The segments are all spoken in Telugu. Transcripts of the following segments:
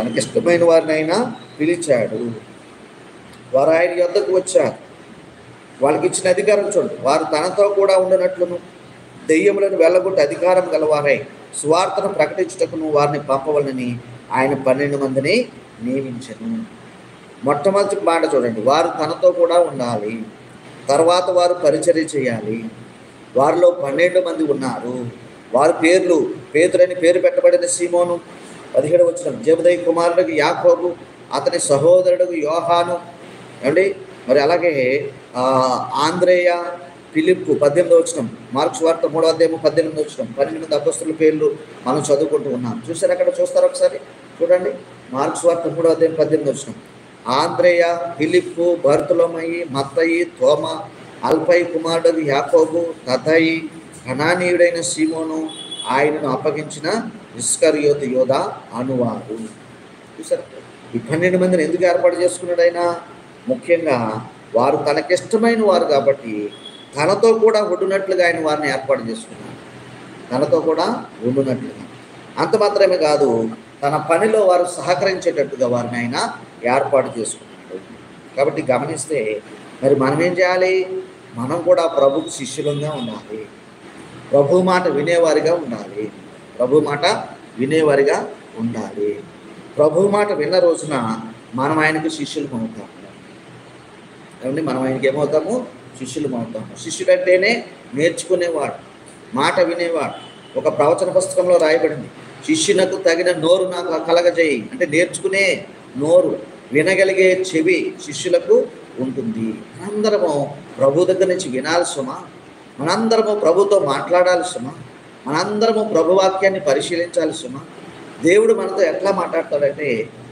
తనకిష్టమైన వారినైనా పిలిచాడు. వారు ఆయన యొద్దకు వచ్చారు. వాళ్ళకి ఇచ్చిన అధికారం చూడండి. వారు తనతో కూడా ఉండనట్లును దెయ్యములను వెళ్ళగొట్టి అధికారం గలవారై సువార్తను ప్రకటించుటకును వారిని పంపవలనని ఆయన 12 మందిని నియమించెను. మొట్టమొదటి మాట చూడండి, వారు తనతో కూడా ఉండాలి. తర్వాత వారు పరిచర్య చేయాలి. వారిలో 12 మంది ఉన్నారు. వారి పేర్లు, పేతురని పేరు పెట్టబడిన సీమోను, 17వ వచనం, జెబెదయి కుమారుడు యాకోబు, అతని సహోదరుడు యోహాను, ఏమండి, మరి అలాగే ఆంద్రేయ, ఫిలిప్పు, 18వ వచనం, మార్క్స్ వార్త 3వ అధ్యాయం 18వ వచనం, 12 మంది అపొస్తలుల పేర్లు మనం చదువుకుంటూ ఉన్నాం. చూసారు అక్కడ? చూస్తారు ఒకసారి చూడండి. మార్క్స్ వార్త 3వ అధ్యాయం 18వ వచనం, ఆంద్రేయ, ఫిలిప్పు, బర్తులమయి, మత్తయి, తోమ, అల్ఫయి కుమారుడు యాకోబు, తదయి, కనానీయుడైన సీమోను, ఆయనను అప్పగించిన ఇస్కరియోతు యోధ అనువారు. చూసారు? ఈ 12 మందిని ఎందుకు ఏర్పాటు చేసుకున్నాడు ఆయన? ముఖ్యంగా వారు తనకిష్టమైన వారు కాబట్టి తనతో కూడా ఉండునట్లుగా ఆయన వారిని ఏర్పాటు చేసుకున్నాడు. తనతో కూడా ఉండునట్లుగా. అంత మాత్రమే కాదు, తన పనిలో వారు సహకరించేటట్టుగా వారిని ఆయన ఏర్పాటు చేసుకున్నాడు. కాబట్టి గమనిస్తే మరి మనం ఏం చేయాలి? మనం కూడా ప్రభుకు శిష్యులంగా ఉండాలి. ప్రభు మాట వినేవారిగా ఉండాలి. ప్రభు మాట వినేవారిగా ఉండాలి. ప్రభు మాట విన్న రోజున మనం ఆయనకు శిష్యులు అవుతాము. ఏమండి, మనం ఆయనకి ఏమవుతాము? శిష్యులు అవుతాము. శిష్యుడు అంటేనే నేర్చుకునేవాడు, మాట వినేవాడు. ఒక ప్రవచన పుస్తకంలో రాయబడింది, శిష్యునకు తగిన నోరు నాకు కలగజేయి. అంటే నేర్చుకునే నోరు, వినగలిగే చెవి శిష్యులకు ఉంటుంది. మనందరము ప్రభు దగ్గర నుంచి వినాలి సుమా. మనందరము ప్రభుతో మాట్లాడాలి సుమా. మనందరము ప్రభు వాక్యాన్ని పరిశీలించాలి సుమా. దేవుడు మనతో ఎట్లా మాట్లాడతాడంటే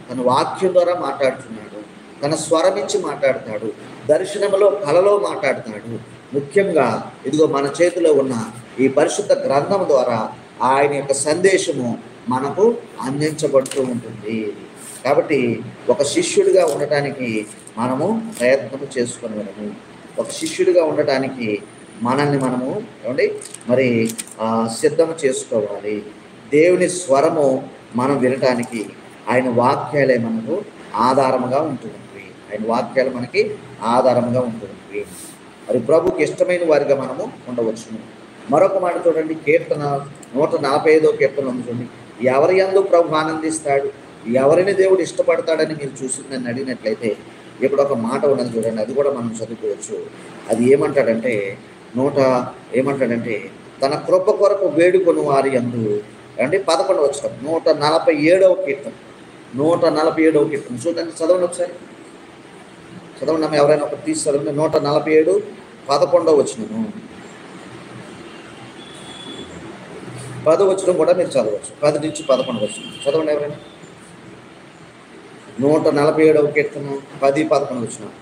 తన వాక్యం ద్వారా మాట్లాడుతున్నాడు. తన స్వరం ఇచ్చి మాట్లాడతాడు. దర్శనములో, కలలో మాట్లాడతాడు. ముఖ్యంగా ఇదిగో మన చేతిలో ఉన్న ఈ పరిశుద్ధ గ్రంథం ద్వారా ఆయన యొక్క సందేశము మనకు అందించబడుతూ ఉంటుంది. కాబట్టి ఒక శిష్యుడిగా ఉండటానికి మనము ప్రయత్నం చేసుకునేవాము. ఒక శిష్యుడిగా ఉండటానికి మనల్ని మనము ఏమండి మరి సిద్ధం చేసుకోవాలి. దేవుని స్వరము మనం వినటానికి ఆయన వాక్యాలే మనకు ఆధారముగా ఉంటుంది. ఆయన వాక్యాలు మనకి ఆధారముగా ఉంటుంది. మరి ప్రభుకి ఇష్టమైన వారిగా మనము ఉండవచ్చును. మరొక మాట చూడండి, కీర్తన 145వ కీర్తన ఉంది చూడండి. ఎవరి యందు ప్రభు ఆనందిస్తాడు, ఎవరిని దేవుడు ఇష్టపడతాడని మీరు చూసి నన్ను అడిగినట్లయితే ఇక్కడ ఒక మాట ఉన్నది చూడండి. అది కూడా మనం చదువుకోవచ్చు. అది ఏమంటాడంటే ఏమంటాడంటే తన కృప కొరకు వేడుకొని వారి యందు, అంటే 11వ వచనం, 147వ కీర్తన, 147వ కీర్తన చూడండి. చదవండి ఒకసారి, చదవండి. ఎవరైనా ఒకటి తీసి చదవండి. 147, 11వ వచనము, 10వ వచనం కూడా మీరు చదవచ్చు. 10 నుంచి 11 వచనం చదవండి ఎవరైనా. 147వ కీర్తన 10, 11 వచనం.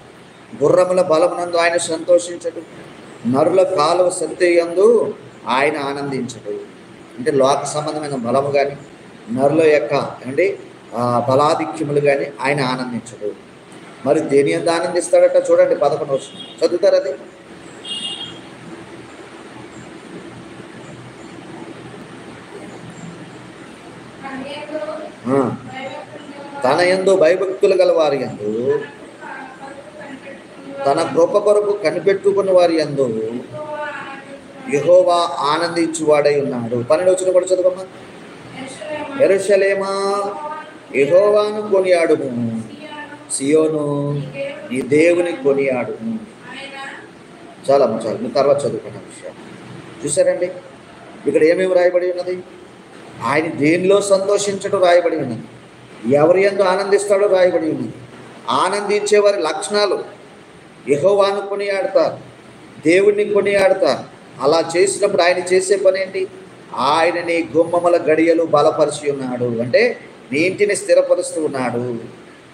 గుర్రముల బలమునందు ఆయన సంతోషించడు, నరుల కాలువ సత్యందు ఆయన ఆనందించడు. అంటే లోక సంబంధమైన బలము కానీ, నరుల యొక్క అంటే బలాధిక్యములు కానీ ఆయన ఆనందించడు. మరి దేని ఎంత ఆనందిస్తాడట చూడండి. 11 వచనం చదువుతారు. అది తన యందు భయభక్తులు గల వారి యందు, తన కృప కొరకు కనిపెట్టుకున్న వారి యందు యెహోవా ఆనందించువాడై ఉన్నాడు. 12వ వచనం కూడా చదవమ్మా. యెరూషలేమా యెహోవాను కొనియాడుము, సియోను నీ దేవుని కొనియాడుము. చాలా మీ తర్వాత చదువుకున్న విషయం చూసారండి. ఇక్కడ ఏమేమి రాయబడి ఉన్నది? ఆయన దేనిలో సంతోషించడం రాయబడి ఉన్నది. ఎవరి యందు ఆనందిస్తాడో రాయబడి ఉన్నది. ఆనందించే వారి లక్షణాలు, యెహోవాను కొనియాడతారు, దేవుణ్ణి కొనియాడతారు. అలా చేసినప్పుడు ఆయన చేసే పని ఏంటి? ఆయన నీ గుమ్మముల గడియలు బలపరిచి ఉన్నాడు. అంటే నీ ఇంటిని స్థిరపరుస్తూ ఉన్నాడు.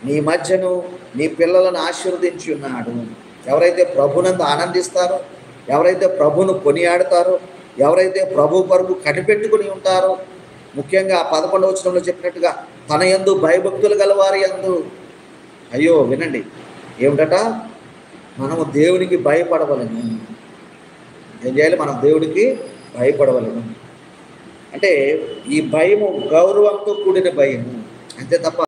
నీ మధ్యను నీ పిల్లలను ఆశీర్వదించి ఉన్నాడు. ఎవరైతే ప్రభునందు ఆనందిస్తారో, ఎవరైతే ప్రభును కొనియాడతారో, ఎవరైతే ప్రభు కొరకు కనిపెట్టుకుని ఉంటారో, ముఖ్యంగా 11వ వచనంలో చెప్పినట్టుగా తన యందు భయభక్తులు గలవారి యందు, అయ్యో వినండి ఏమిటట, మనము దేవునికి భయపడవలను. ఏం చేయాలి? మనం దేవుడికి భయపడవలను. అంటే ఈ భయము గౌరవంతో కూడిన భయము అంతే తప్ప